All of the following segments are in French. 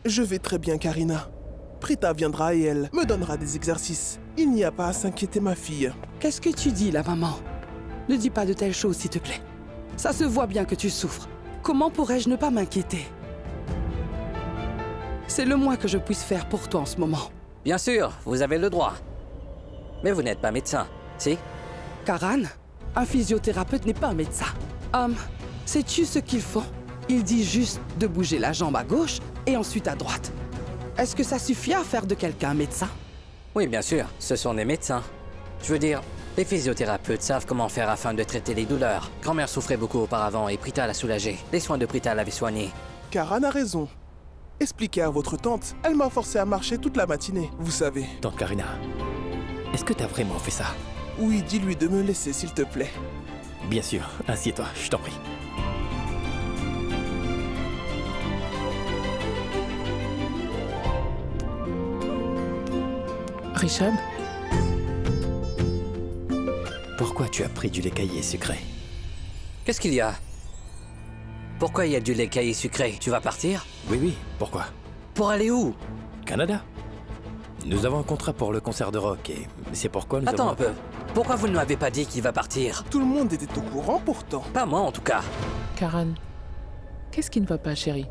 Je vais très bien, Karina. Prita viendra et elle me donnera des exercices. Il n'y a pas à s'inquiéter, ma fille. Qu'est-ce que tu dis, la maman? Ne dis pas de telles choses, s'il te plaît. Ça se voit bien que tu souffres. Comment pourrais-je ne pas m'inquiéter? C'est le moins que je puisse faire pour toi en ce moment. Bien sûr, vous avez le droit. Mais vous n'êtes pas médecin, si? Karan, un physiothérapeute n'est pas un médecin. Sais-tu ce qu'ils font? Ils disent juste de bouger la jambe à gauche et ensuite à droite. Est-ce que ça suffit à faire de quelqu'un un médecin? Oui, bien sûr, ce sont des médecins. Je veux dire, les physiothérapeutes savent comment faire afin de traiter les douleurs. Grand-mère souffrait beaucoup auparavant et Prita l'a soulagée. Les soins de Prita l'avaient soignée. Karan a raison. Expliquez à votre tante. Elle m'a forcé à marcher toute la matinée, vous savez. Tante Karina, est-ce que t'as vraiment fait ça? Oui, dis-lui de me laisser, s'il te plaît. Bien sûr, assieds-toi, je t'en prie. Richard, Pourquoi tu as pris du lait caillé sucré? Qu'est-ce qu'il y a? Pourquoi il y a du lait caillé sucré? Tu vas partir? Oui, pourquoi? Pour aller où? Canada. Nous avons un contrat pour le concert de rock et c'est pourquoi nous Attends avons... un peu. Pourquoi vous ne m'avez pas dit qu'il va partir? Tout le monde était au courant pourtant. Pas moi en tout cas. Karan, qu'est-ce qui ne va pas, chérie?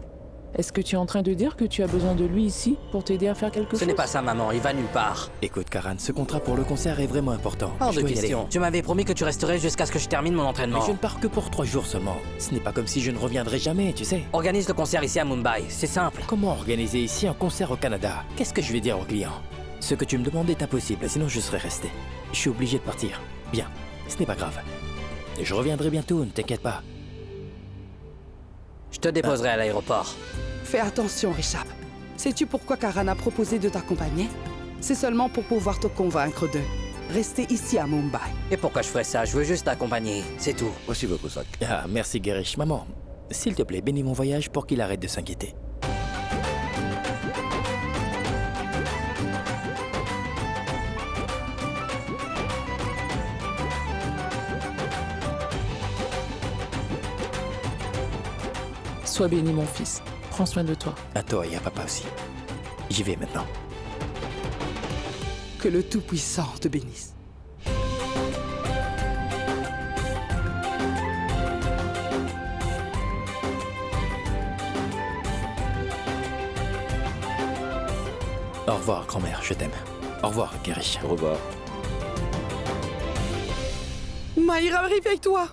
Est-ce que tu es en train de dire que tu as besoin de lui ici pour t'aider à faire quelque chose? Ce n'est pas ça, maman, il va nulle part. Écoute, Karan, ce contrat pour le concert est vraiment important. Hors Je de dois y question. aller. Tu m'avais promis que tu resterais jusqu'à ce que je termine mon Mais entraînement. je ne pars que pour 3 jours seulement. Ce n'est pas comme si je ne reviendrai jamais, tu sais. Organise le concert ici à Mumbai, c'est simple. Comment organiser ici un concert au Canada? Qu'est-ce que je vais dire aux clients? Ce que tu me demandes est impossible, sinon je serais resté. Je suis obligé de partir. Bien, ce n'est pas grave. Je reviendrai bientôt, ne t'inquiète pas. Je te déposerai à l'aéroport. Fais attention, Richard. Sais-tu pourquoi Karan a proposé de t'accompagner? C'est seulement pour pouvoir te convaincre de rester ici à Mumbai. Et pourquoi je ferais ça? Je veux juste t'accompagner, c'est tout. Voici votre sac. Ah, merci Gerish. Maman, s'il te plaît, bénis mon voyage pour qu'il arrête de s'inquiéter. Sois béni, mon fils. Prends soin de toi. À toi et à papa aussi. J'y vais maintenant. Que le Tout-Puissant te bénisse. Au revoir, grand-mère, je t'aime. Au revoir, Gerish. Au revoir. Maïra, réveille-toi!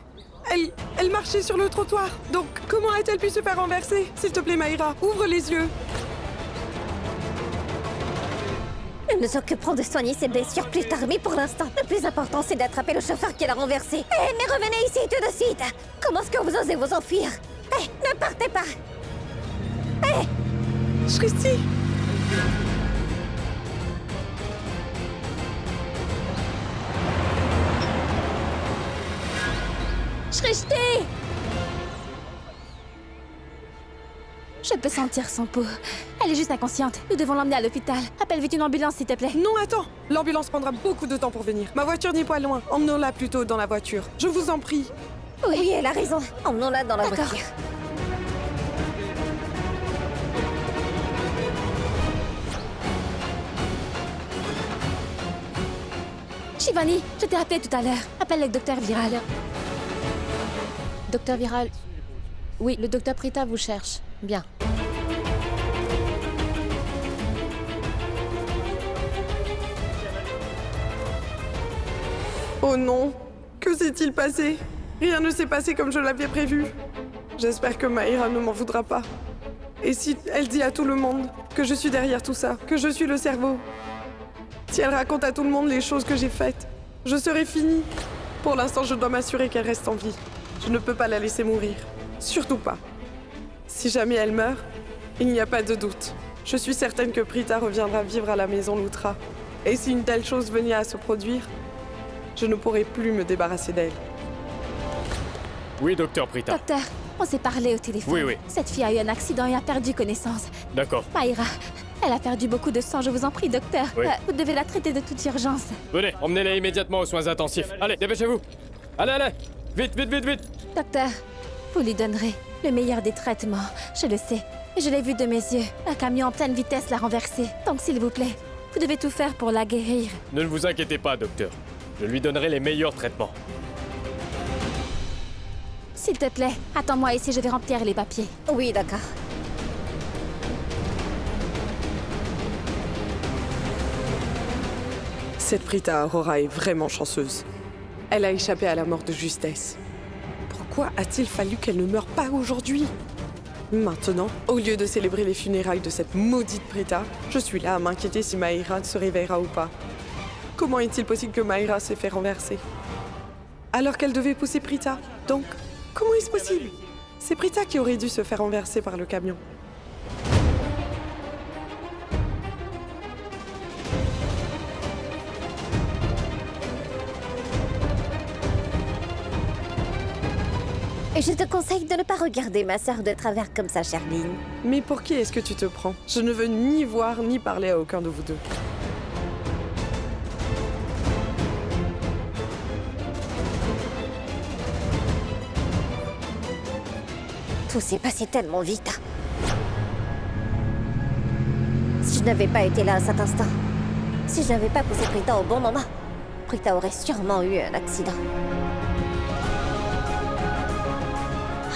Elle marchait sur le trottoir. Donc, comment a-t-elle pu se faire renverser? S'il te plaît, Maïra, ouvre les yeux. Nous nous occuperons de soigner ses blessures plus tard, mais pour l'instant, le plus important, c'est d'attraper le chauffeur qui l'a renversé. Eh, mais revenez ici tout de suite! Comment est-ce que vous osez vous enfuir? Eh, ne partez pas! Shristi! Shrishti! Je peux sentir son pouls. Elle est juste inconsciente. Nous devons l'emmener à l'hôpital. Appelle vite une ambulance, s'il te plaît. Non, attends! L'ambulance prendra beaucoup de temps pour venir. Ma voiture n'est pas loin. Emmenons-la plutôt dans la voiture. Je vous en prie. Oui, elle a raison. Emmenons-la dans la D'accord. voiture. Shivani, je t'ai appelé tout à l'heure. Appelle le docteur Viral. Docteur Viral. Oui, le docteur Prita vous cherche. Bien. Oh non! Que s'est-il passé? Rien ne s'est passé comme je l'avais prévu. J'espère que Maïra ne m'en voudra pas. Et si elle dit à tout le monde que je suis derrière tout ça, que je suis le cerveau? Si elle raconte à tout le monde les choses que j'ai faites, je serai finie. Pour l'instant, je dois m'assurer qu'elle reste en vie. Je ne peux pas la laisser mourir. Surtout pas. Si jamais elle meurt, il n'y a pas de doute. Je suis certaine que Prita reviendra vivre à la maison Loutra. Et si une telle chose venait à se produire, je ne pourrai plus me débarrasser d'elle. Oui, docteur Prita. Docteur, on s'est parlé au téléphone. Oui. Cette fille a eu un accident et a perdu connaissance. D'accord. Maïra, elle a perdu beaucoup de sang, je vous en prie, docteur. Oui. Vous devez la traiter de toute urgence. Venez, emmenez-la immédiatement aux soins intensifs. Allez, dépêchez-vous. Allez. Vite. Docteur, vous lui donnerez le meilleur des traitements, je le sais. Je l'ai vu de mes yeux. Un camion en pleine vitesse l'a renversée. Donc s'il vous plaît, vous devez tout faire pour la guérir. Ne vous inquiétez pas, docteur. Je lui donnerai les meilleurs traitements. S'il te plaît, attends-moi ici, je vais remplir les papiers. Oui, d'accord. Cette Prita Aurora est vraiment chanceuse. Elle a échappé à la mort de justesse. Pourquoi a-t-il fallu qu'elle ne meure pas aujourd'hui? Maintenant, au lieu de célébrer les funérailles de cette maudite Prita, je suis là à m'inquiéter si Maïra se réveillera ou pas. Comment est-il possible que Maïra s'est fait renverser? Alors qu'elle devait pousser Prita. Donc, comment est-ce possible? C'est Prita qui aurait dû se faire renverser par le camion. Et je te conseille de ne pas regarder ma sœur de travers comme ça, Charline. Mais pour qui est-ce que tu te prends? Je ne veux ni voir ni parler à aucun de vous deux. Tout s'est passé tellement vite. Si je n'avais pas été là à cet instant, si je n'avais pas poussé Prita au bon moment, Prita aurait sûrement eu un accident.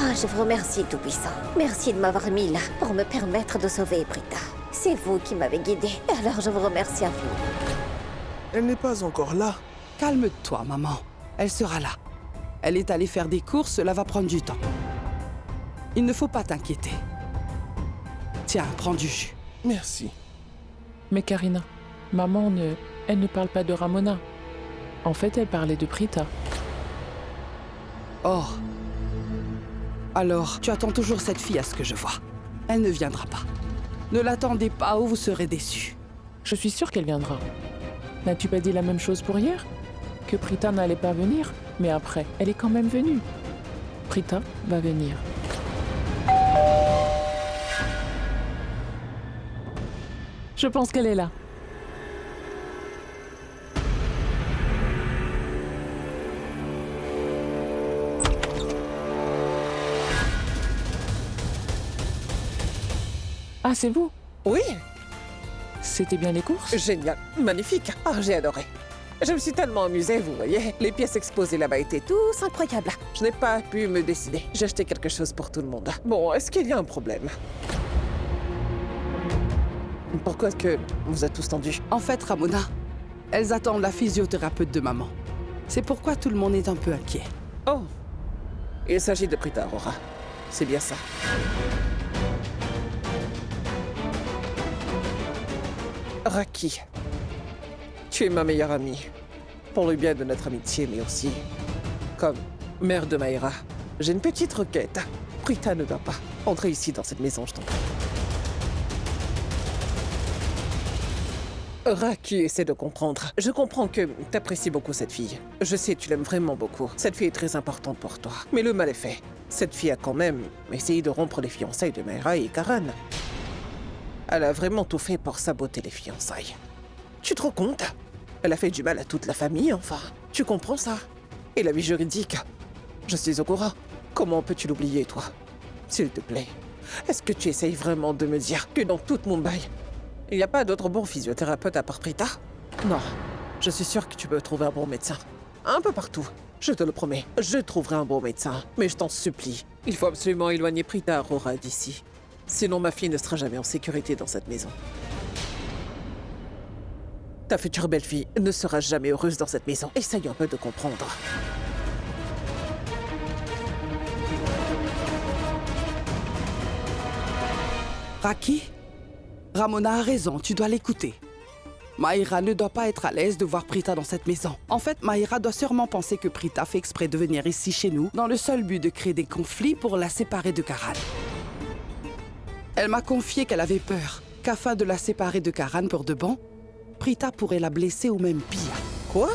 Ah, je vous remercie, Tout-Puissant. Merci de m'avoir mis là pour me permettre de sauver Prita. C'est vous qui m'avez guidée, alors je vous remercie infiniment. Elle n'est pas encore là. Calme-toi, maman. Elle sera là. Elle est allée faire des courses, cela va prendre du temps. Il ne faut pas t'inquiéter. Tiens, prends du jus. Merci. Mais Karina, maman elle ne parle pas de Ramona. En fait, elle parlait de Prita. Oh. Alors, tu attends toujours cette fille à ce que je vois. Elle ne viendra pas. Ne l'attendez pas ou vous serez déçus. Je suis sûre qu'elle viendra. N'as-tu pas dit la même chose pour hier? Que Prita n'allait pas venir? Mais après, elle est quand même venue. Prita va venir. Je pense qu'elle est là. Ah, c'est vous? Oui, C'était bien les courses? génial, magnifique. Ah, j'ai adoré. Je me suis tellement amusée, vous voyez. Les pièces exposées là-bas étaient tous incroyables. Je n'ai pas pu me décider. J'ai acheté quelque chose pour tout le monde. Bon, est-ce qu'il y a un problème? Pourquoi est-ce que vous êtes tous tendus? En fait, Ramona, elles attendent la physiothérapeute de maman. C'est pourquoi tout le monde est un peu inquiet. Oh, il s'agit de Prita Aurora. C'est bien ça. Raki, tu es ma meilleure amie. Pour le bien de notre amitié, mais aussi comme mère de Maïra. J'ai une petite requête. Prita ne doit pas entrer ici dans cette maison, je t'en prie. Raki essaie de comprendre. Je comprends que t'apprécies beaucoup cette fille. Je sais, tu l'aimes vraiment beaucoup. Cette fille est très importante pour toi. Mais le mal est fait. Cette fille a quand même essayé de rompre les fiançailles de Maïra et Karan. Elle a vraiment tout fait pour saboter les fiançailles. Tu te rends compte? Elle a fait du mal à toute la famille, enfin. Tu comprends ça? Et la vie juridique? Je suis au courant. Comment peux-tu l'oublier, toi? S'il te plaît, est-ce que tu essayes vraiment de me dire que dans toute Mumbai, il n'y a pas d'autre bon physiothérapeute à part Prita? Non, je suis sûre que tu peux trouver un bon médecin. Un peu partout. Je te le promets, je trouverai un bon médecin. Mais je t'en supplie, il faut absolument éloigner Prita Aurora d'ici. Sinon, ma fille ne sera jamais en sécurité dans cette maison. Ta future belle-fille ne sera jamais heureuse dans cette maison. Essaye un peu de comprendre. Raki, Ramona a raison, tu dois l'écouter. Maïra ne doit pas être à l'aise de voir Prita dans cette maison. En fait, Maïra doit sûrement penser que Prita fait exprès de venir ici chez nous dans le seul but de créer des conflits pour la séparer de Karan. Elle m'a confié qu'elle avait peur qu'afin de la séparer de Karan pour de bon, Prita pourrait la blesser ou même pire. Quoi?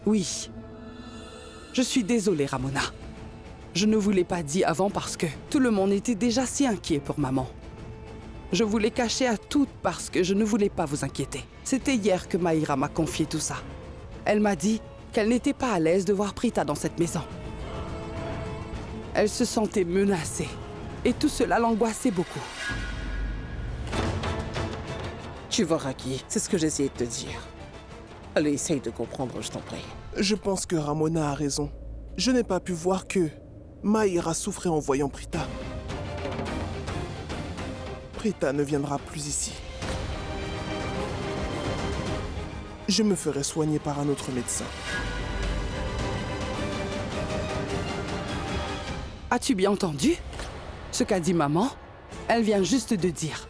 Oui. Je suis désolée, Ramona. Je ne vous l'ai pas dit avant parce que tout le monde était déjà si inquiet pour maman. Je vous l'ai caché à toutes parce que je ne voulais pas vous inquiéter. C'était hier que Maïra m'a confié tout ça. Elle m'a dit qu'elle n'était pas à l'aise de voir Prita dans cette maison. Elle se sentait menacée. Et tout cela l'angoissait beaucoup. Tu vois, Raki, c'est ce que j'essayais de te dire. Allez, essaye de comprendre, je t'en prie. Je pense que Ramona a raison. Je n'ai pas pu voir que Maïra souffrait en voyant Prita. Prita ne viendra plus ici. Je me ferai soigner par un autre médecin. As-tu bien entendu ce qu'a dit maman? Elle vient juste de dire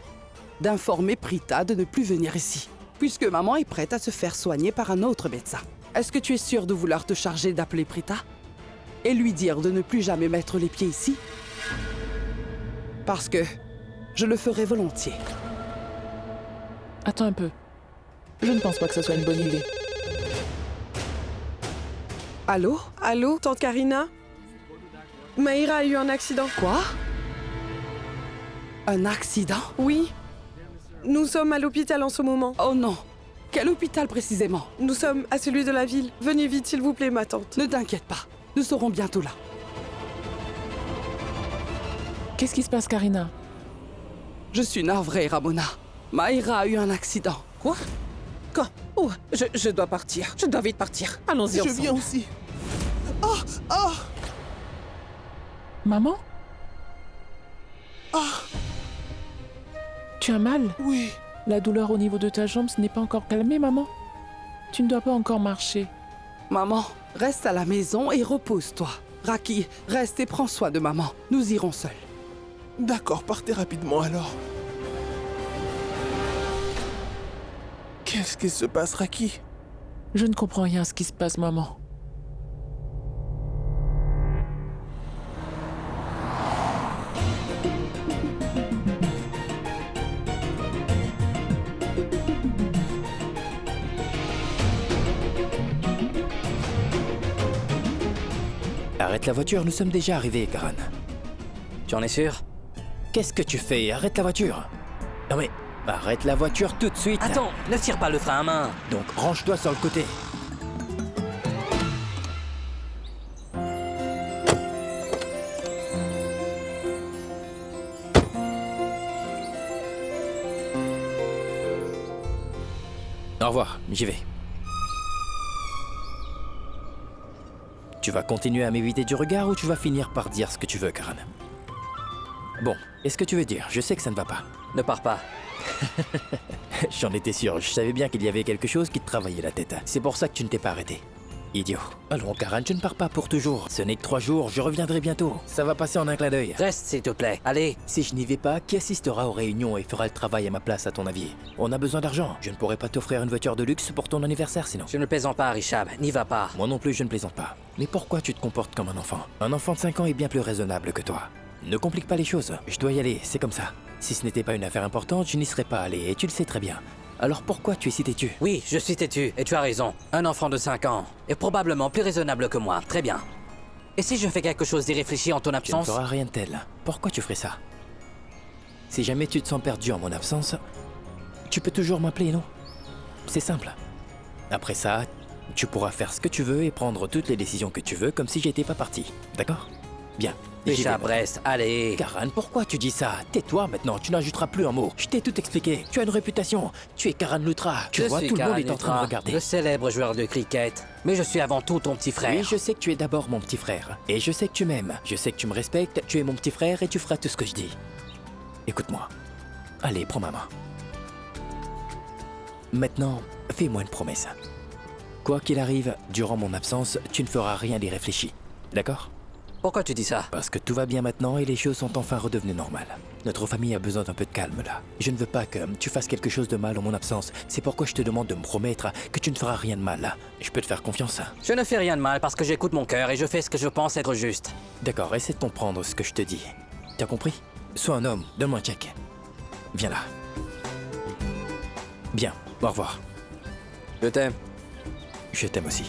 d'informer Prita de ne plus venir ici, puisque maman est prête à se faire soigner par un autre médecin. Est-ce que tu es sûr de vouloir te charger d'appeler Prita et lui dire de ne plus jamais mettre les pieds ici? Parce que je le ferai volontiers. Attends un peu. Je ne pense pas que ce soit une bonne idée. Allô? Allô, tante Karina? Maïra a eu un accident. Quoi? Un accident? Oui. Nous sommes à l'hôpital en ce moment. Oh non! Quel hôpital précisément? Nous sommes à celui de la ville. Venez vite, s'il vous plaît, ma tante. Ne t'inquiète pas, nous serons bientôt là. Qu'est-ce qui se passe, Karina? Je suis navrée, Ramona. Maïra a eu un accident. Quoi? Quoi? Oh, je dois partir. Je dois vite partir. Allons-y Je ensemble. viens aussi. Maman? Tu as mal? Oui. La douleur au niveau de ta jambe, ce n'est pas encore calmé, maman? Tu ne dois pas encore marcher. Maman, reste à la maison et repose-toi. Raki, reste et prends soin de maman. Nous irons seuls. D'accord, partez rapidement alors. Qu'est-ce qui se passe, Raki? Je ne comprends rien à ce qui se passe, maman. Arrête la voiture, nous sommes déjà arrivés, Karan. Tu en es sûr? Qu'est-ce que tu fais? Arrête la voiture. Non mais, arrête la voiture tout de suite. Attends, ne tire pas le frein à main. Donc range-toi sur le côté. Au revoir, j'y vais. Tu vas continuer à m'éviter du regard ou tu vas finir par dire ce que tu veux, Karan? Bon, est-ce que tu veux dire? Je sais que ça ne va pas. Ne pars pas. J'en étais sûr, je savais bien qu'il y avait quelque chose qui te travaillait la tête. C'est pour ça que tu ne t'es pas arrêté. Idiot. Allons, Karan, je ne pars pas pour toujours. Ce n'est que 3 jours, je reviendrai bientôt. Ça va passer en un clin d'œil. Reste, s'il te plaît. Allez. Si je n'y vais pas, qui assistera aux réunions et fera le travail à ma place, à ton avis? On a besoin d'argent. Je ne pourrais pas t'offrir une voiture de luxe pour ton anniversaire sinon. Je ne plaisante pas, Richab. N'y va pas. Moi non plus, je ne plaisante pas. Mais pourquoi tu te comportes comme un enfant? Un enfant de 5 ans est bien plus raisonnable que toi. Ne complique pas les choses. Je dois y aller, c'est comme ça. Si ce n'était pas une affaire importante, je n'y serais pas allé, et tu le sais très bien. Alors pourquoi tu es si têtu? Oui, je suis têtu, et tu as raison. Un enfant de 5 ans est probablement plus raisonnable que moi. Très bien. Et si je fais quelque chose d'irréfléchi en ton Tu ne absence? feras rien de tel. Pourquoi tu ferais ça? Si jamais tu te sens perdu en mon absence, tu peux toujours m'appeler, non? C'est simple. Après ça, tu pourras faire ce que tu veux et prendre toutes les décisions que tu veux comme si j'étais pas parti. D'accord? Bien. J'y vais Richab, maintenant. reste, allez. Karan, pourquoi tu dis ça? Tais-toi maintenant, tu n'ajouteras plus un mot. Je t'ai tout expliqué. Tu as une réputation. Tu es Karan Lutra. Tu Je vois, suis tout le monde Karan est en train de Lutra, regarder. le célèbre joueur de cricket. Mais je suis avant tout ton petit frère. Oui, je sais que tu es d'abord mon petit frère. Et je sais que tu m'aimes. Je sais que tu me respectes. Tu es mon petit frère et tu feras tout ce que je dis. Écoute-moi. Allez, prends ma main. Maintenant, fais-moi une promesse. Quoi qu'il arrive, durant mon absence, tu ne feras rien d'irréfléchi. D'accord? Pourquoi tu dis ça? Parce que tout va bien maintenant et les choses sont enfin redevenues normales. Notre famille a besoin d'un peu de calme là. Je ne veux pas que tu fasses quelque chose de mal en mon absence. C'est pourquoi je te demande de me promettre que tu ne feras rien de mal. Je peux te faire confiance. Je ne fais rien de mal parce que j'écoute mon cœur et je fais ce que je pense être juste. D'accord, essaie de comprendre ce que je te dis. T'as compris? Sois un homme, donne-moi un check. Viens là. Bien, au revoir. Je t'aime. Je t'aime aussi.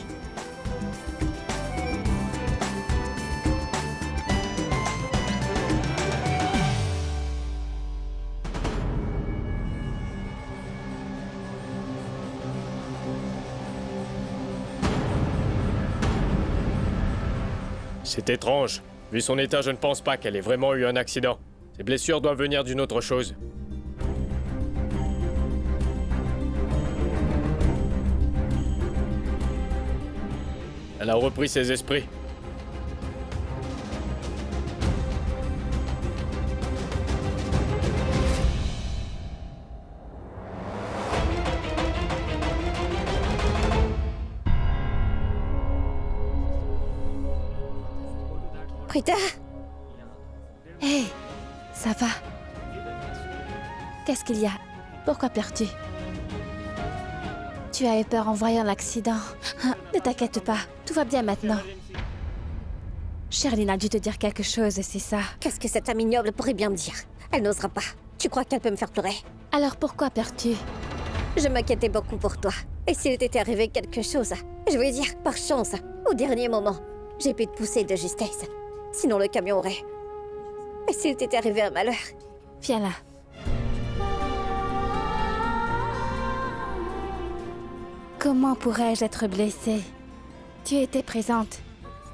C'est étrange. Vu son état, je ne pense pas qu'elle ait vraiment eu un accident. Ces blessures doivent venir d'une autre chose. Elle a repris ses esprits. Prita, Hé, ça va? Qu'est-ce qu'il y a? Pourquoi pleures-tu? Tu as eu peur en voyant l'accident. Ne t'inquiète pas, tout va bien maintenant. Charline a dû te dire quelque chose, c'est ça. qu'est-ce que cette amie ignoble pourrait bien me dire? Elle n'osera pas. Tu crois qu'elle peut me faire pleurer? Alors pourquoi pleures-tu? Je m'inquiétais beaucoup pour toi. Et s'il t'était arrivé quelque chose, je veux dire, par chance, au dernier moment, j'ai pu te pousser de justesse. Sinon le camion aurait... Et s'il t'était arrivé un malheur? Viens là. Comment pourrais-je être blessée? Tu étais présente,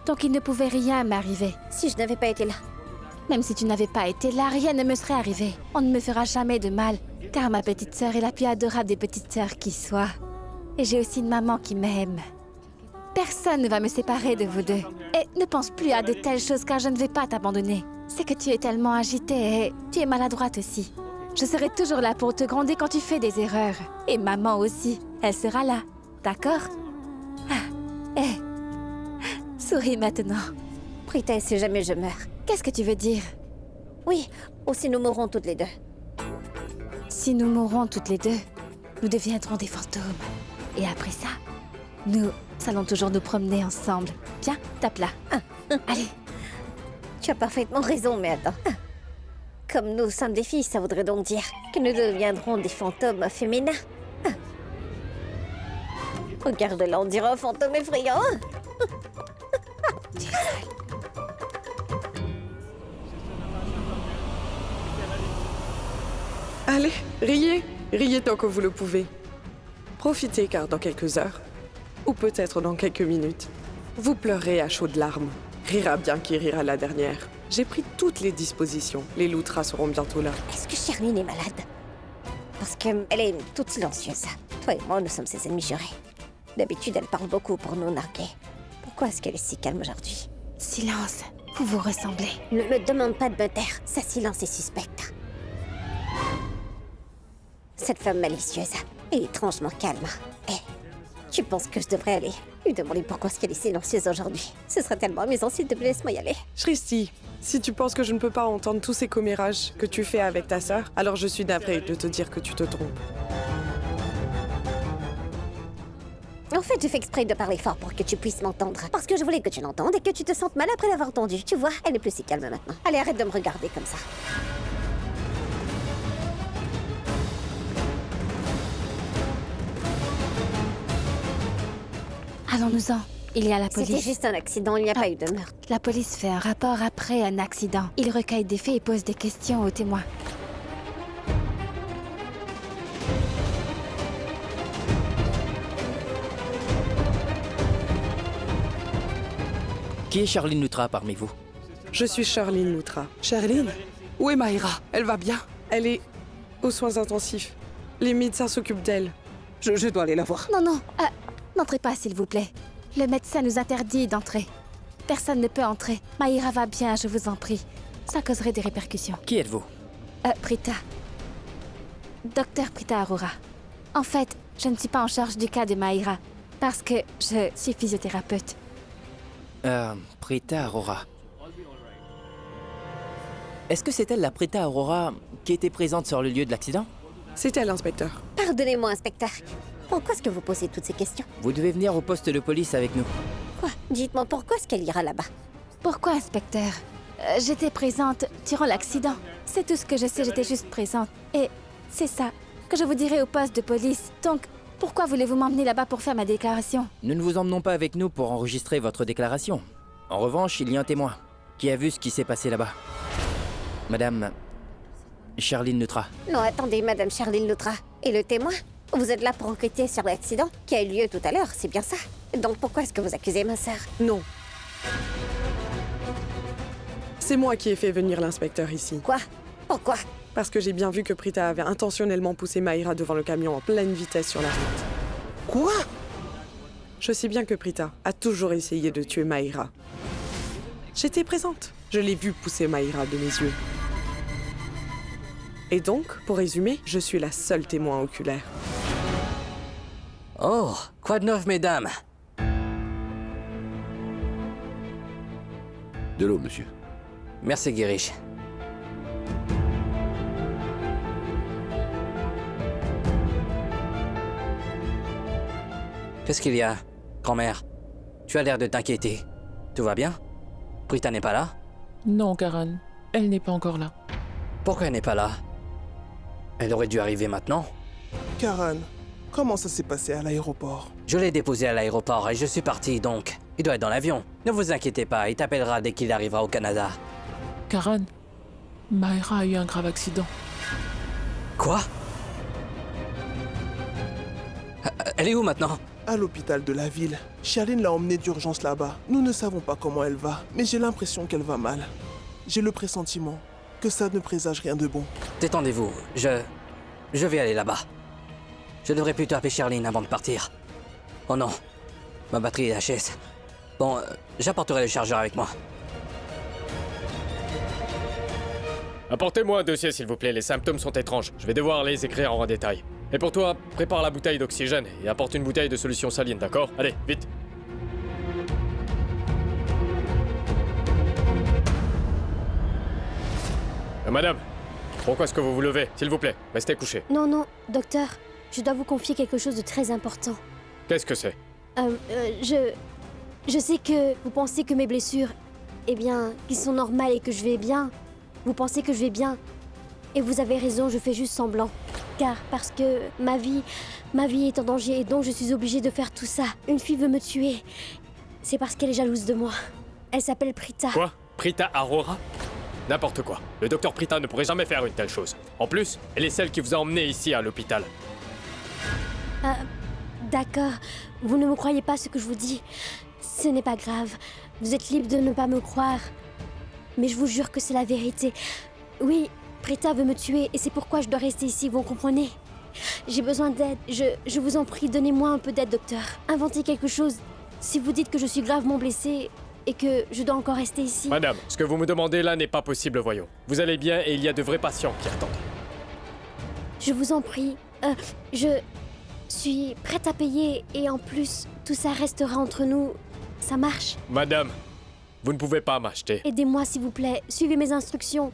donc il ne pouvait rien m'arriver. Si je n'avais pas été là, Même si tu n'avais pas été là, rien ne me serait arrivé. On ne me fera jamais de mal, car ma petite sœur est la plus adorable des petites sœurs qui soit. Et j'ai aussi une maman qui m'aime. Personne ne va me séparer de vous deux. Et ne pense plus à de telles choses, car je ne vais pas t'abandonner. C'est que tu es tellement agitée et tu es maladroite aussi. Je serai toujours là pour te gronder quand tu fais des erreurs. Et maman aussi, elle sera là. D'accord? Souris maintenant. Prita, si jamais je meurs. Qu'est-ce que tu veux dire? Oui, ou si nous mourrons toutes les deux. Si nous mourrons toutes les deux, nous deviendrons des fantômes. Et après ça, nous allons toujours nous promener ensemble. Viens, tape là. Allez. Tu as parfaitement raison, mais attends. Comme nous sommes des filles, ça voudrait donc dire que nous deviendrons des fantômes féminins. Regarde-la, on dirait un fantôme effrayant. Allez, riez. Riez tant que vous le pouvez. Profitez car dans quelques heures, ou peut-être dans quelques minutes, vous pleurerez à chaudes larmes. Rira bien qui rira la dernière. J'ai pris toutes les dispositions. Les loutras seront bientôt là. Est-ce que Charline est malade? Parce qu'elle est toute silencieuse. Toi et moi, nous sommes ses ennemis jurés. D'habitude, elle parle beaucoup pour nous narguer. Pourquoi est-ce qu'elle est si calme aujourd'hui? Silence, vous vous ressemblez. Ne me demande pas de me taire. Sa silence est suspect. Cette femme malicieuse est étrangement calme. Eh, tu penses que je devrais aller lui demander pourquoi est-ce qu'elle est silencieuse aujourd'hui? Ce serait tellement amusant, s'il te plaît, laisse-moi y aller. Shristi, si tu penses que je ne peux pas entendre tous ces commérages que tu fais avec ta sœur, alors je suis navrée de te dire que tu te trompes. En fait, j'ai fait exprès de parler fort pour que tu puisses m'entendre. Parce que je voulais que tu l'entendes et que tu te sentes mal après l'avoir entendu. Tu vois, elle n'est plus si calme maintenant. Allez, arrête de me regarder comme ça. Allons-nous-en. Il y a la C'était police. juste un accident, il n'y a pas eu de meurtre. La police fait un rapport après un accident. Il recueille des faits et pose des questions aux témoins. Qui est Charline Loutra parmi vous? Je suis Charline Loutra. Charline, où est Maïra? Elle va bien? Elle est aux soins intensifs. Les médecins s'occupent d'elle. Je dois aller la voir. Non, n'entrez pas, s'il vous plaît. Le médecin nous interdit d'entrer. Personne ne peut entrer. Maïra va bien, je vous en prie. Ça causerait des répercussions. Qui êtes-vous? Prita. Docteur Prita Aurora. En fait, je ne suis pas en charge du cas de Maïra, parce que je suis physiothérapeute. Prita Aurora. Est-ce que c'est elle, la Prita Aurora, qui était présente sur le lieu de l'accident? C'est elle, inspecteur. Pardonnez-moi, inspecteur. Pourquoi est-ce que vous posez toutes ces questions? Vous devez venir au poste de police avec nous. Quoi? Dites-moi pourquoi est-ce qu'elle ira là-bas? Pourquoi, inspecteur? J'étais présente durant l'accident. C'est tout ce que je sais, j'étais juste présente. Et c'est ça que je vous dirai au poste de police. Donc, pourquoi voulez-vous m'emmener là-bas pour faire ma déclaration? Nous ne vous emmenons pas avec nous pour enregistrer votre déclaration. En revanche, il y a un témoin qui a vu ce qui s'est passé là-bas. Madame Charline Loutra. Non, attendez, Madame Charline Loutra. Et le témoin? Vous êtes là pour enquêter sur l'accident qui a eu lieu tout à l'heure, c'est bien ça? Donc pourquoi est-ce que vous accusez ma sœur? Non. C'est moi qui ai fait venir l'inspecteur ici. Quoi? Pourquoi? Parce que j'ai bien vu que Prita avait intentionnellement poussé Maïra devant le camion en pleine vitesse sur la route. Quoi? Je sais bien que Prita a toujours essayé de tuer Maïra. J'étais présente. Je l'ai vu pousser Maïra de mes yeux. Et donc, pour résumer, je suis la seule témoin oculaire. Oh, quoi de neuf, mesdames? De l'eau, monsieur. Merci, Girish. Qu'est-ce qu'il y a, grand-mère? Tu as l'air de t'inquiéter. Tout va bien? Prita n'est pas là? Non, Karan. Elle n'est pas encore là. Pourquoi elle n'est pas là? Elle aurait dû arriver maintenant. Karan, comment ça s'est passé à l'aéroport? Je l'ai déposé à l'aéroport et je suis parti, donc. Il doit être dans l'avion. Ne vous inquiétez pas, il t'appellera dès qu'il arrivera au Canada. Karan, Maïra a eu un grave accident. Quoi? Elle est où maintenant? À l'hôpital de la ville. Charline l'a emmenée d'urgence là-bas. Nous ne savons pas comment elle va, mais j'ai l'impression qu'elle va mal. J'ai le pressentiment que ça ne présage rien de bon. Détendez-vous, je vais aller là-bas. Je devrais plutôt appeler Charline avant de partir. Oh non, ma batterie est HS. Bon, j'apporterai le chargeur avec moi. Apportez-moi un dossier, s'il vous plaît. Les symptômes sont étranges. Je vais devoir les écrire en détail. Et pour toi, prépare la bouteille d'oxygène et apporte une bouteille de solution saline, d'accord? Allez, vite. Madame, pourquoi est-ce que vous vous levez? S'il vous plaît, restez couché. Non, non, docteur, je dois vous confier quelque chose de très important. Qu'est-ce que c'est? Je sais que vous pensez que mes blessures, eh bien, qu'ils sont normales et que je vais bien. Vous pensez que je vais bien. Et vous avez raison, je fais juste semblant. Car parce que ma vie est en danger et donc je suis obligée de faire tout ça. Une fille veut me tuer. C'est parce qu'elle est jalouse de moi. Elle s'appelle Prita. Quoi? Prita Arora? N'importe quoi. Le docteur Prita ne pourrait jamais faire une telle chose. En plus, elle est celle qui vous a emmené ici à l'hôpital. D'accord. Vous ne me croyez pas ce que je vous dis. Ce n'est pas grave. Vous êtes libre de ne pas me croire. Mais je vous jure que c'est la vérité. Oui, Prita veut me tuer et c'est pourquoi je dois rester ici, vous comprenez? J'ai besoin d'aide. Je vous en prie, donnez-moi un peu d'aide, docteur. Inventez quelque chose. Si vous dites que je suis gravement blessée et que je dois encore rester ici... Madame, ce que vous me demandez là n'est pas possible, voyons. Vous allez bien et il y a de vrais patients qui attendent. Je vous en prie. Je suis prête à payer et en plus, tout ça restera entre nous. Ça marche? Madame, vous ne pouvez pas m'acheter. Aidez-moi, s'il vous plaît. Suivez mes instructions.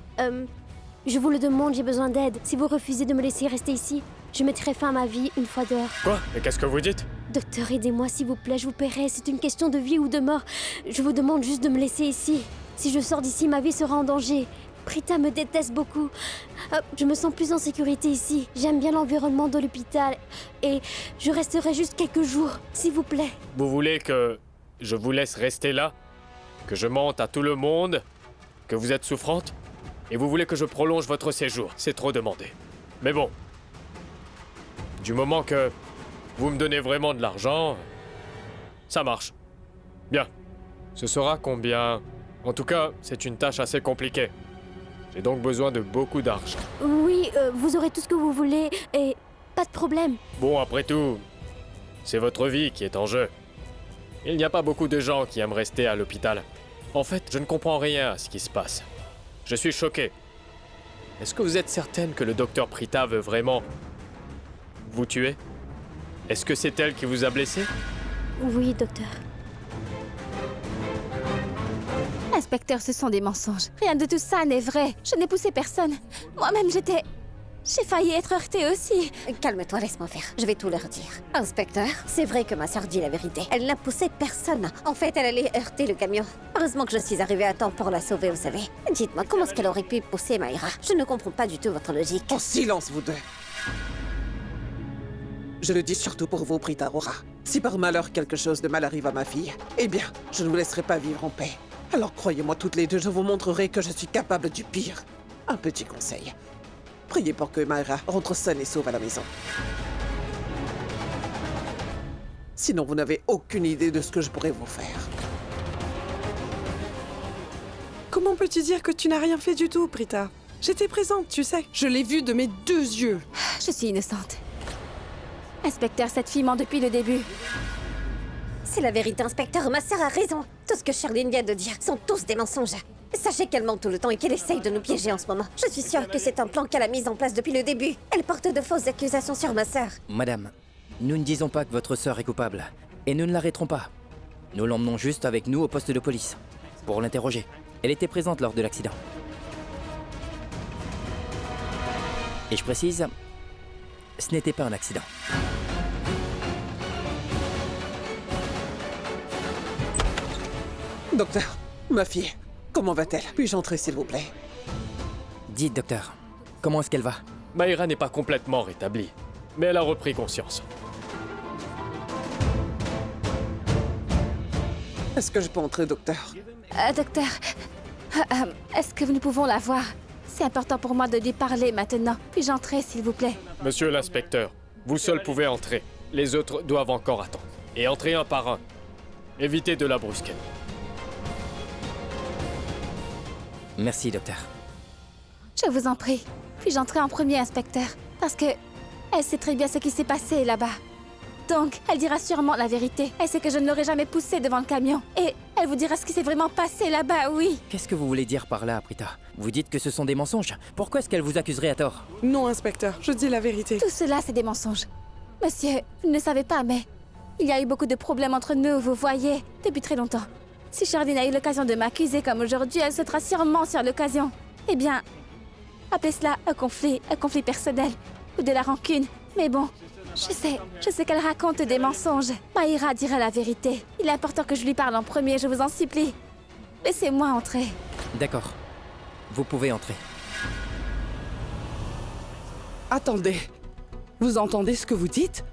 Je vous le demande, j'ai besoin d'aide. Si vous refusez de me laisser rester ici, je mettrai fin à ma vie une fois dehors. Quoi? Mais qu'est-ce que vous dites? Docteur, aidez-moi, s'il vous plaît, je vous paierai. C'est une question de vie ou de mort. Je vous demande juste de me laisser ici. Si je sors d'ici, ma vie sera en danger. Prita me déteste beaucoup. Je me sens plus en sécurité ici. J'aime bien l'environnement de l'hôpital. Et je resterai juste quelques jours, s'il vous plaît. Vous voulez que je vous laisse rester là? Que je mente à tout le monde? Que vous êtes souffrante? Et vous voulez que je prolonge votre séjour? C'est trop demandé. Mais bon. Du moment que vous me donnez vraiment de l'argent, ça marche. Bien. Ce sera combien? En tout cas, c'est une tâche assez compliquée. J'ai donc besoin de beaucoup d'argent. Oui, vous aurez tout ce que vous voulez et pas de problème. Bon, après tout, c'est votre vie qui est en jeu. Il n'y a pas beaucoup de gens qui aiment rester à l'hôpital. En fait, je ne comprends rien à ce qui se passe. Je suis choqué. Est-ce que vous êtes certaine que le docteur Prita veut vraiment vous tuer? Est-ce que c'est elle qui vous a blessé? Oui, docteur. Inspecteur, ce sont des mensonges. Rien de tout ça n'est vrai. Je n'ai poussé personne. Moi-même, j'ai failli être heurtée aussi. Calme-toi, laisse-moi faire. Je vais tout leur dire. Inspecteur, c'est vrai que ma sœur dit la vérité. Elle n'a poussé personne. En fait, elle allait heurter le camion. Heureusement que je suis arrivée à temps pour la sauver, vous savez. Dites-moi, comment est-ce qu'elle aurait pu pousser Maïra? Je ne comprends pas du tout votre logique. En silence, vous deux. Je le dis surtout pour vous, Prita Arora. Si par malheur quelque chose de mal arrive à ma fille, eh bien, je ne vous laisserai pas vivre en paix. Alors croyez-moi toutes les deux, je vous montrerai que je suis capable du pire. Un petit conseil. Priez pour que Maïra rentre saine et sauve à la maison. Sinon, vous n'avez aucune idée de ce que je pourrais vous faire. Comment peux-tu dire que tu n'as rien fait du tout, Prita? J'étais présente, tu sais. Je l'ai vu de mes 2 yeux. Je suis innocente. Inspecteur, cette fille ment depuis le début. C'est la vérité, inspecteur. Ma sœur a raison. Tout ce que Charline vient de dire sont tous des mensonges. Sachez qu'elle ment tout le temps et qu'elle essaye de nous piéger en ce moment. Je suis sûre que c'est un plan qu'elle a mis en place depuis le début. Elle porte de fausses accusations sur ma sœur. Madame, nous ne disons pas que votre sœur est coupable. Et nous ne l'arrêterons pas. Nous l'emmenons juste avec nous au poste de police. Pour l'interroger. Elle était présente lors de l'accident. Et je précise, ce n'était pas un accident. Docteur, ma fille, comment va-t-elle? Puis-je entrer, s'il vous plaît? Dites, docteur, comment est-ce qu'elle va? Maïra n'est pas complètement rétablie, mais elle a repris conscience. Est-ce que je peux entrer, docteur? Docteur, est-ce que nous pouvons la voir? C'est important pour moi de lui parler maintenant. Puis-je entrer, s'il vous plaît? Monsieur l'inspecteur, vous seul pouvez entrer. Les autres doivent encore attendre. Et entrez un par un. Évitez de la brusquer. Merci, docteur. Je vous en prie. Puis-je entrer en premier, inspecteur? Parce que elle sait très bien ce qui s'est passé là-bas. Donc, elle dira sûrement la vérité. Elle sait que je ne l'aurais jamais poussée devant le camion. Et elle vous dira ce qui s'est vraiment passé là-bas, oui. Qu'est-ce que vous voulez dire par là, Prita? Vous dites que ce sont des mensonges. Pourquoi est-ce qu'elle vous accuserait à tort? Non, inspecteur, je dis la vérité. Tout cela, c'est des mensonges. Monsieur, vous ne le savez pas, mais il y a eu beaucoup de problèmes entre nous, vous voyez, depuis très longtemps. Si Charline a eu l'occasion de m'accuser comme aujourd'hui, elle sautera sûrement sur l'occasion. Eh bien, appelez cela un conflit personnel ou de la rancune. Mais bon, je sais qu'elle raconte des mensonges. Maïra dira la vérité. Il est important que je lui parle en premier, je vous en supplie. Laissez-moi entrer. D'accord. Vous pouvez entrer. Attendez. Vous entendez ce que vous dites?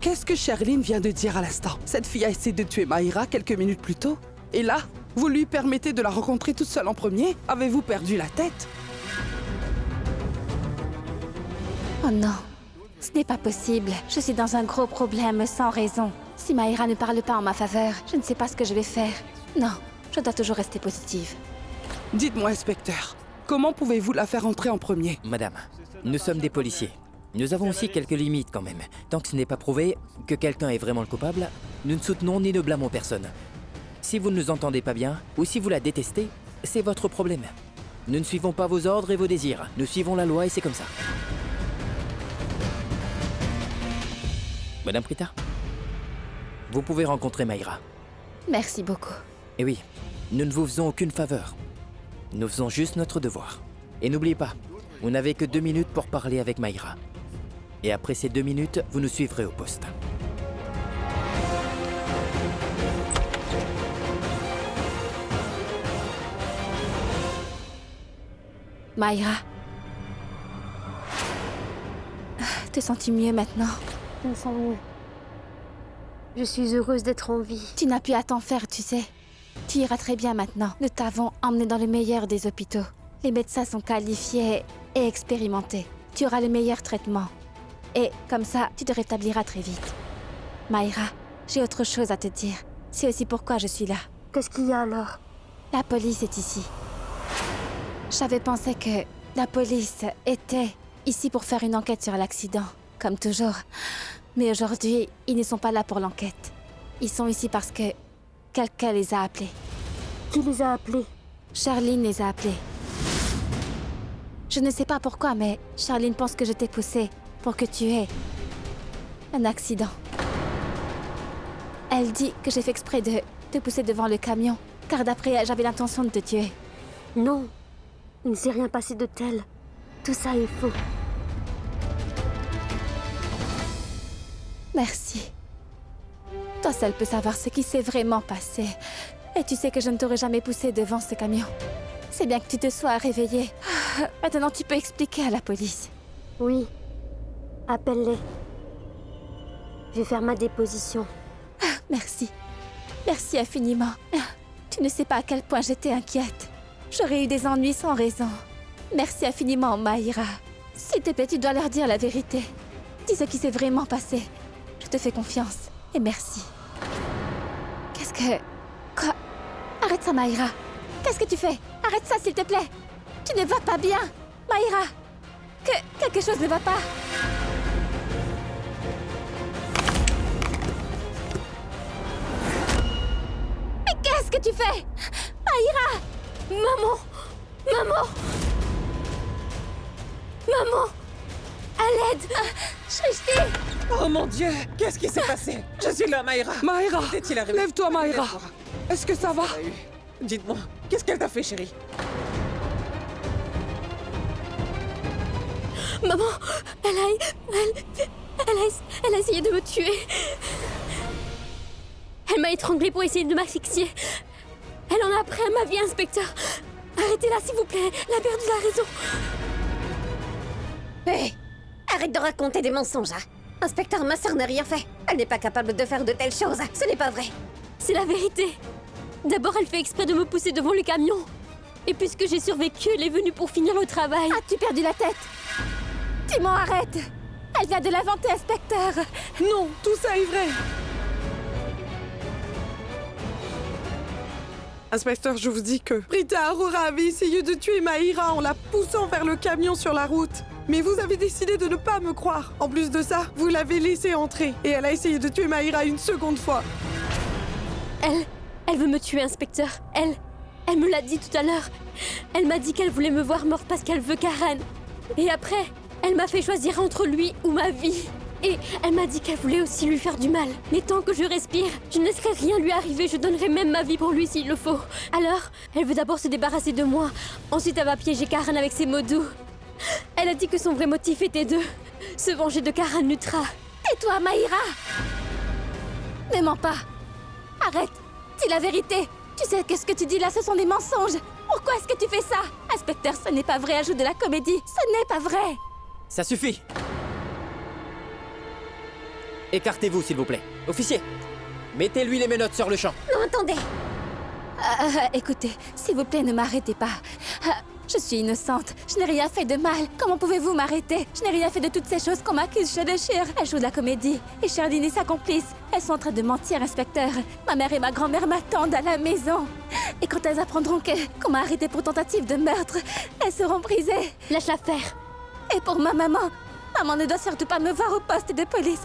Qu'est-ce que Charline vient de dire à l'instant? Cette fille a essayé de tuer Maïra quelques minutes plus tôt. Et là, vous lui permettez de la rencontrer toute seule en premier? Avez-vous perdu la tête? Oh non, ce n'est pas possible. Je suis dans un gros problème sans raison. Si Maïra ne parle pas en ma faveur, je ne sais pas ce que je vais faire. Non, je dois toujours rester positive. Dites-moi, inspecteur, comment pouvez-vous la faire entrer en premier? Madame, nous sommes des policiers. Nous avons aussi quelques limites quand même. Tant que ce n'est pas prouvé que quelqu'un est vraiment le coupable, nous ne soutenons ni ne blâmons personne. Si vous ne nous entendez pas bien, ou si vous la détestez, c'est votre problème. Nous ne suivons pas vos ordres et vos désirs. Nous suivons la loi et c'est comme ça. Madame Prita, vous pouvez rencontrer Maïra. Merci beaucoup. Et oui, nous ne vous faisons aucune faveur. Nous faisons juste notre devoir. Et n'oubliez pas, vous n'avez que 2 minutes pour parler avec Maïra. Et après ces 2 minutes, vous nous suivrez au poste. Maïra. Te sens-tu mieux maintenant? Je me sens mieux. Je suis heureuse d'être en vie. Tu n'as plus à t'en faire, tu sais. Tu iras très bien maintenant. Nous t'avons emmené dans le meilleur des hôpitaux. Les médecins sont qualifiés et expérimentés. Tu auras le meilleur traitement. Et comme ça, tu te rétabliras très vite. Maïra, j'ai autre chose à te dire. C'est aussi pourquoi je suis là. Qu'est-ce qu'il y a alors? La police est ici. J'avais pensé que la police était ici pour faire une enquête sur l'accident, comme toujours. Mais aujourd'hui, ils ne sont pas là pour l'enquête. Ils sont ici parce que quelqu'un les a appelés. Qui les a appelés? Charline les a appelés. Je ne sais pas pourquoi, mais Charline pense que je t'ai poussé pour que tu aies un accident. Elle dit que j'ai fait exprès de te pousser devant le camion, car d'après elle, j'avais l'intention de te tuer. Non, il ne s'est rien passé de tel. Tout ça est faux. Merci. Toi seul peux savoir ce qui s'est vraiment passé. Et tu sais que je ne t'aurais jamais poussé devant ce camion. C'est bien que tu te sois réveillé. Maintenant, tu peux expliquer à la police. Oui. Appelle-les. Je vais faire ma déposition. Merci. Merci infiniment. Tu ne sais pas à quel point j'étais inquiète. J'aurais eu des ennuis sans raison. Merci infiniment, Maïra. S'il te plaît, tu dois leur dire la vérité. Dis ce qui s'est vraiment passé. Je te fais confiance. Et merci. Qu'est-ce que... Quoi? Arrête ça, Maïra. Qu'est-ce que tu fais? Arrête ça, s'il te plaît. Tu ne vas pas bien. Maïra! Quelque chose ne va pas. Mais qu'est-ce que tu fais? Maïra! Maman! Maman! Maman! À l'aide! Shrishti! Oh mon Dieu! Qu'est-ce qui s'est passé? Je suis là, Maïra! Maïra! Qu'est-il arrivé? Lève-toi, Maïra! Lève-toi. Est-ce que ça va? Dites-moi, qu'est-ce qu'elle t'a fait, chérie? Maman! Elle a essayé de me tuer. Elle m'a étranglée pour essayer de m'asphyxier. Elle en a pris à ma vie, inspecteur. Arrêtez-la, s'il vous plaît. Elle a perdu la raison. Hé! Arrête de raconter des mensonges, hein. Inspecteur, ma sœur n'a rien fait. Elle n'est pas capable de faire de telles choses. Ce n'est pas vrai. C'est la vérité. D'abord, elle fait exprès de me pousser devant le camion. Et puisque j'ai survécu, elle est venue pour finir le travail. As-tu perdu la tête? Timon, arrête! Elle vient de l'inventer, inspecteur! Non, tout ça est vrai. Inspecteur, je vous dis que Prita Aurora avait essayé de tuer Maïra en la poussant vers le camion sur la route. Mais vous avez décidé de ne pas me croire. En plus de ça, vous l'avez laissée entrer. Et elle a essayé de tuer Maïra une seconde fois. Elle veut me tuer, inspecteur. Elle me l'a dit tout à l'heure. Elle m'a dit qu'elle voulait me voir morte parce qu'elle veut Karen. Et après, elle m'a fait choisir entre lui ou ma vie. Et elle m'a dit qu'elle voulait aussi lui faire du mal. Mais tant que je respire, je ne laisserai rien lui arriver. Je donnerai même ma vie pour lui s'il le faut. Alors, elle veut d'abord se débarrasser de moi. Ensuite, elle va piéger Karen avec ses mots doux. Elle a dit que son vrai motif était de se venger de Karen Lutra. Tais-toi, Maïra! Ne mens pas! Arrête! Dis la vérité! Tu sais que ce que tu dis là, ce sont des mensonges! Pourquoi est-ce que tu fais ça? Inspecteur, ce n'est pas vrai, ajoute de la comédie! Ce n'est pas vrai! Ça suffit. Écartez-vous, s'il vous plaît. Officier, mettez-lui les menottes sur le champ. Non, attendez. Écoutez, s'il vous plaît, ne m'arrêtez pas. Je suis innocente. Je n'ai rien fait de mal. Comment pouvez-vous m'arrêter? Je n'ai rien fait de toutes ces choses qu'on m'accuse chez Shir. Elle joue de la comédie. Et Shardine et sa complice, elles sont en train de mentir, inspecteur. Ma mère et ma grand-mère m'attendent à la maison. Et quand elles apprendront qu'on m'a arrêtée pour tentative de meurtre, elles seront brisées. Lâche l'affaire. Et pour ma maman ne doit surtout pas me voir au poste de police.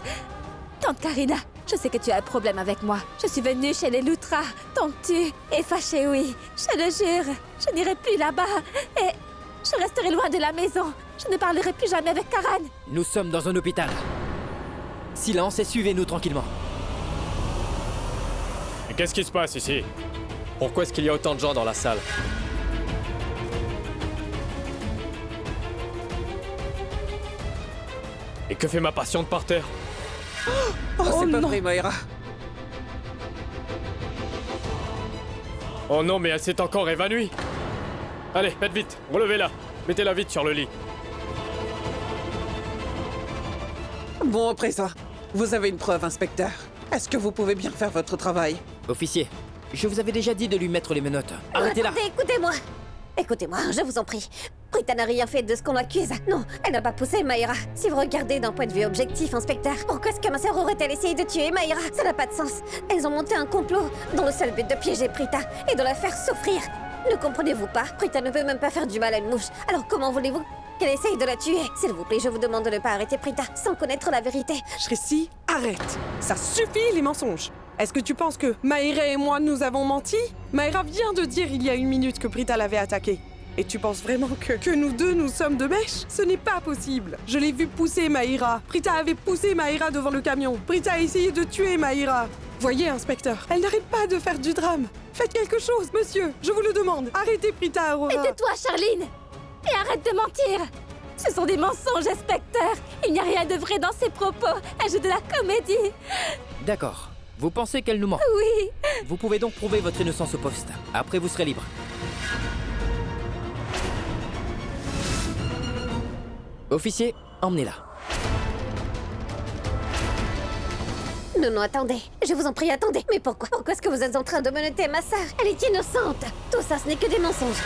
Tante Karina, je sais que tu as un problème avec moi. Je suis venue chez les Lutra. Donc tu es fâchée, oui. Je le jure. Je n'irai plus là-bas. Et je resterai loin de la maison. Je ne parlerai plus jamais avec Karen. Nous sommes dans un hôpital. Silence et suivez-nous tranquillement. Mais qu'est-ce qui se passe ici? Pourquoi est-ce qu'il y a autant de gens dans la salle? Et que fait ma patiente par terre? Oh, c'est pas non. vrai, Maïra. Oh non, mais elle s'est encore évanouie. Allez, faites vite, relevez-la. Mettez-la vite sur le lit. Bon, après ça, vous avez une preuve, inspecteur. Est-ce que vous pouvez bien faire votre travail? Officier, je vous avais déjà dit de lui mettre les menottes. Arrêtez-la. Attendez, écoutez-moi. Écoutez-moi, je vous en prie. Prita n'a rien fait de ce qu'on l'accuse. Non, elle n'a pas poussé Maïra. Si vous regardez d'un point de vue objectif, inspecteur, pourquoi est-ce que ma sœur aurait-elle essayé de tuer Maïra? Ça n'a pas de sens. Elles ont monté un complot dans le seul but de piéger Prita et de la faire souffrir. Ne comprenez-vous pas? Prita ne peut même pas faire du mal à une mouche. Alors comment voulez-vous qu'elle essaye de la tuer? S'il vous plaît, je vous demande de ne pas arrêter Prita sans connaître la vérité. Shrissi, arrête. Ça suffit, les mensonges. Est-ce que tu penses que Maïra et moi, nous avons menti? Maïra vient de dire il y a une minute que Prita l'avait attaquée. Et tu penses vraiment que nous deux, nous sommes de mèche? Ce n'est pas possible. Je l'ai vu pousser Maïra. Prita avait poussé Maïra devant le camion. Prita a essayé de tuer Maïra. Voyez, inspecteur, elle n'arrête pas de faire du drame. Faites quelque chose, monsieur. Je vous le demande. Arrêtez Prita Aurora. Et tais-toi, Charline! Et arrête de mentir! Ce sont des mensonges, inspecteur! Il n'y a rien de vrai dans ses propos. Elle joue de la comédie. D'accord. Vous pensez qu'elle nous ment? Oui. Vous pouvez donc prouver votre innocence au poste. Après, vous serez libre. Officier, emmenez-la. Non, attendez. Je vous en prie, attendez. Mais pourquoi? Pourquoi est-ce que vous êtes en train de menotter ma sœur? Elle est innocente. Tout ça, ce n'est que des mensonges.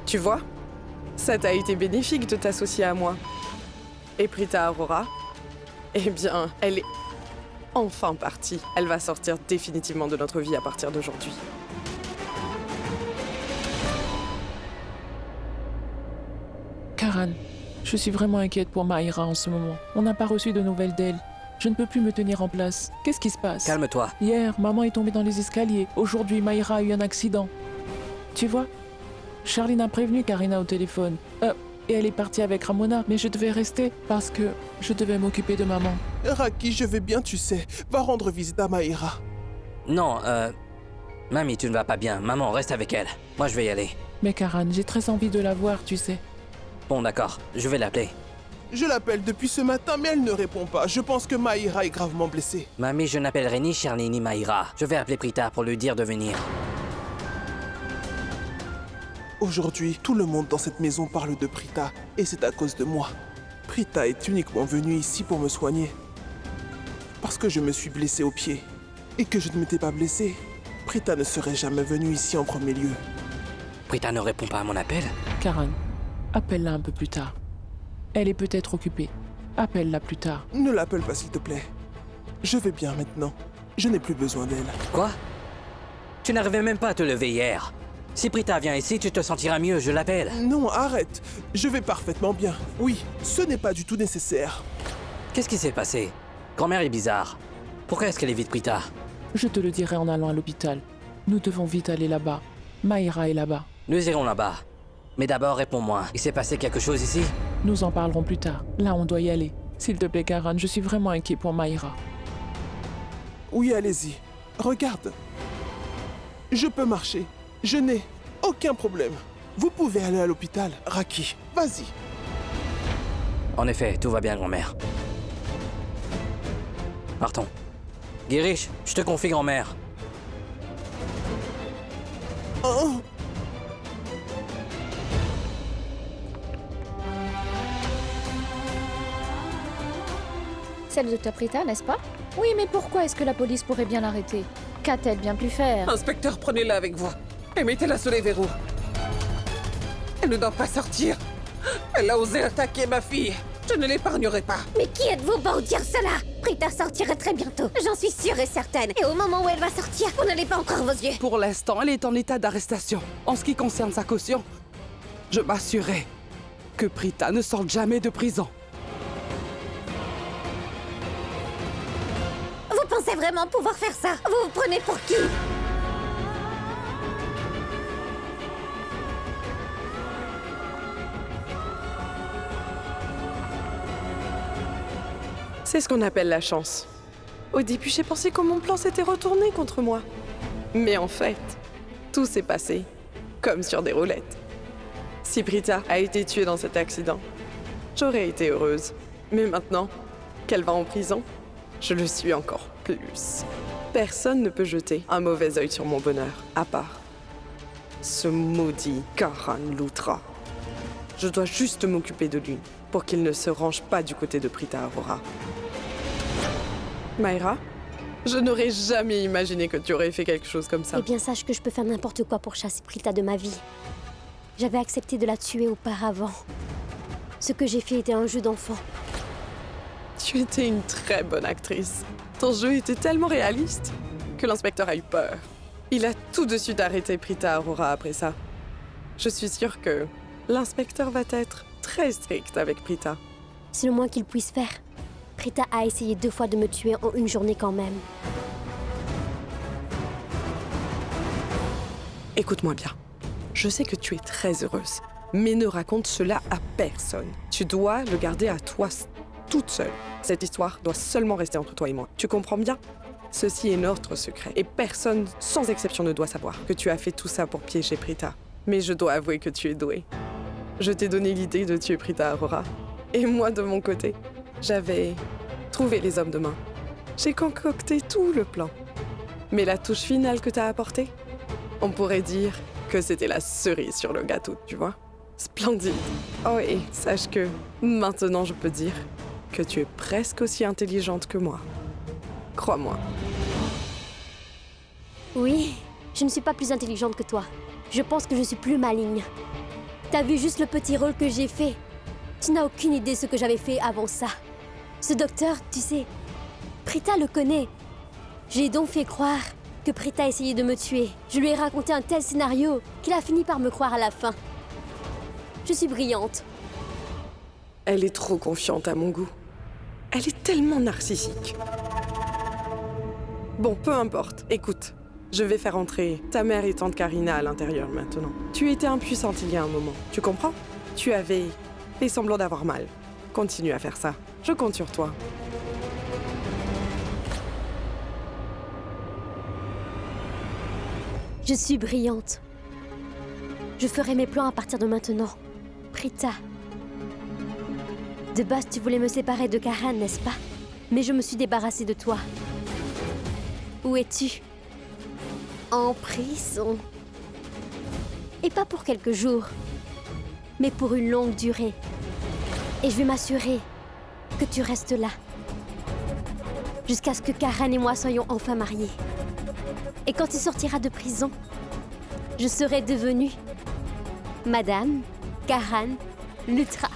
Tu vois, ça t'a été bénéfique de t'associer à moi. Et Prita Aurora, eh bien, elle est enfin partie. Elle va sortir définitivement de notre vie à partir d'aujourd'hui. Karan, je suis vraiment inquiète pour Maïra en ce moment. On n'a pas reçu de nouvelles d'elle. Je ne peux plus me tenir en place. Qu'est-ce qui se passe? Calme-toi. Hier, maman est tombée dans les escaliers. Aujourd'hui, Maïra a eu un accident. Tu vois, Charline a prévenu Karina au téléphone. Et elle est partie avec Ramona, mais je devais rester parce que je devais m'occuper de maman. Raki, je vais bien, tu sais. Va rendre visite à Maïra. Non, Mamie, tu ne vas pas bien. Maman, reste avec elle. Moi, je vais y aller. Mais Karan, j'ai très envie de la voir, tu sais. Bon, d'accord. Je vais l'appeler. Je l'appelle depuis ce matin, mais elle ne répond pas. Je pense que Maïra est gravement blessée. Mamie, je n'appellerai ni Charlie ni Maïra. Je vais appeler Prita pour lui dire de venir. Aujourd'hui, tout le monde dans cette maison parle de Prita, et c'est à cause de moi. Prita est uniquement venue ici pour me soigner. Parce que je me suis blessé au pied, et que je ne m'étais pas blessé, Prita ne serait jamais venue ici en premier lieu. Prita ne répond pas à mon appel? Karan, appelle-la un peu plus tard. Elle est peut-être occupée. Appelle-la plus tard. Ne l'appelle pas, s'il te plaît. Je vais bien maintenant. Je n'ai plus besoin d'elle. Quoi? Tu n'arrivais même pas à te lever hier. Si Prita vient ici, tu te sentiras mieux, je l'appelle. Non, arrête. Je vais parfaitement bien. Oui, ce n'est pas du tout nécessaire. Qu'est-ce qui s'est passé? Grand-mère est bizarre. Pourquoi est-ce qu'elle évite Prita? Je te le dirai en allant à l'hôpital. Nous devons vite aller là-bas. Maïra est là-bas. Nous irons là-bas. Mais d'abord, réponds-moi. Il s'est passé quelque chose ici? Nous en parlerons plus tard. Là, on doit y aller. S'il te plaît, Karan, je suis vraiment inquiet pour Maïra. Oui, allez-y. Regarde. Je peux marcher. Je n'ai aucun problème. Vous pouvez aller à l'hôpital. Raki, vas-y. En effet, tout va bien, grand-mère. Partons. Girish, je te confie, grand-mère. Oh. C'est le docteur Prita, n'est-ce pas? Oui, mais pourquoi est-ce que la police pourrait bien l'arrêter? Qu'a-t-elle bien pu faire? Inspecteur, prenez-la avec vous. Et mettez-la sous les verrous. Elle ne doit pas sortir. Elle a osé attaquer ma fille. Je ne l'épargnerai pas. Mais qui êtes-vous pour dire cela? Prita sortira très bientôt. J'en suis sûre et certaine. Et au moment où elle va sortir, vous n'allez pas encore vos yeux. Pour l'instant, elle est en état d'arrestation. En ce qui concerne sa caution, je m'assurerai que Prita ne sorte jamais de prison. Vous pensez vraiment pouvoir faire ça? Vous vous prenez pour qui? C'est ce qu'on appelle la chance. Au début, j'ai pensé que mon plan s'était retourné contre moi. Mais en fait, tout s'est passé comme sur des roulettes. Si Prita a été tuée dans cet accident, j'aurais été heureuse. Mais maintenant qu'elle va en prison, je le suis encore plus. Personne ne peut jeter un mauvais œil sur mon bonheur, à part ce maudit Karan Loutra. Je dois juste m'occuper de lui pour qu'il ne se range pas du côté de Prita Aurora. Maïra, je n'aurais jamais imaginé que tu aurais fait quelque chose comme ça. Eh bien, sache que je peux faire n'importe quoi pour chasser Prita de ma vie. J'avais accepté de la tuer auparavant. Ce que j'ai fait était un jeu d'enfant. Tu étais une très bonne actrice. Ton jeu était tellement réaliste que l'inspecteur a eu peur. Il a tout de suite arrêté Prita Aurora après ça. Je suis sûre que l'inspecteur va être très strict avec Prita. C'est le moins qu'il puisse faire. Prita a essayé 2 fois de me tuer en une journée quand même. Écoute-moi bien. Je sais que tu es très heureuse, mais ne raconte cela à personne. Tu dois le garder à toi toute seule. Cette histoire doit seulement rester entre toi et moi. Tu comprends bien? Ceci est notre secret, et personne, sans exception, ne doit savoir que tu as fait tout ça pour piéger Prita. Mais je dois avouer que tu es douée. Je t'ai donné l'idée de tuer Prita Aurora. Et moi, de mon côté, j'avais trouvé les hommes de main. J'ai concocté tout le plan. Mais la touche finale que t'as apportée, on pourrait dire que c'était la cerise sur le gâteau, tu vois? Splendide. Oh, et sache que maintenant je peux dire que tu es presque aussi intelligente que moi. Crois-moi. Oui, je ne suis pas plus intelligente que toi. Je pense que je suis plus maligne. T'as vu juste le petit rôle que j'ai fait. Tu n'as aucune idée ce que j'avais fait avant ça. Ce docteur, tu sais, Prita le connaît. Je lui ai donc fait croire que Prita a essayé de me tuer. Je lui ai raconté un tel scénario qu'il a fini par me croire à la fin. Je suis brillante. Elle est trop confiante à mon goût. Elle est tellement narcissique. Bon, peu importe. Écoute, je vais faire entrer ta mère et tante Karina à l'intérieur maintenant. Tu étais impuissante il y a un moment, tu comprends? Tu avais fait semblant d'avoir mal. Continue à faire ça. Je compte sur toi. Je suis brillante. Je ferai mes plans à partir de maintenant. Prita. De base, tu voulais me séparer de Karan, n'est-ce pas? Mais je me suis débarrassée de toi. Où es-tu? En prison. Et pas pour quelques jours, mais pour une longue durée. Et je vais m'assurer que tu restes là. Jusqu'à ce que Karan et moi soyons enfin mariés. Et quand tu sortiras de prison, je serai devenue Madame Karan Lutra.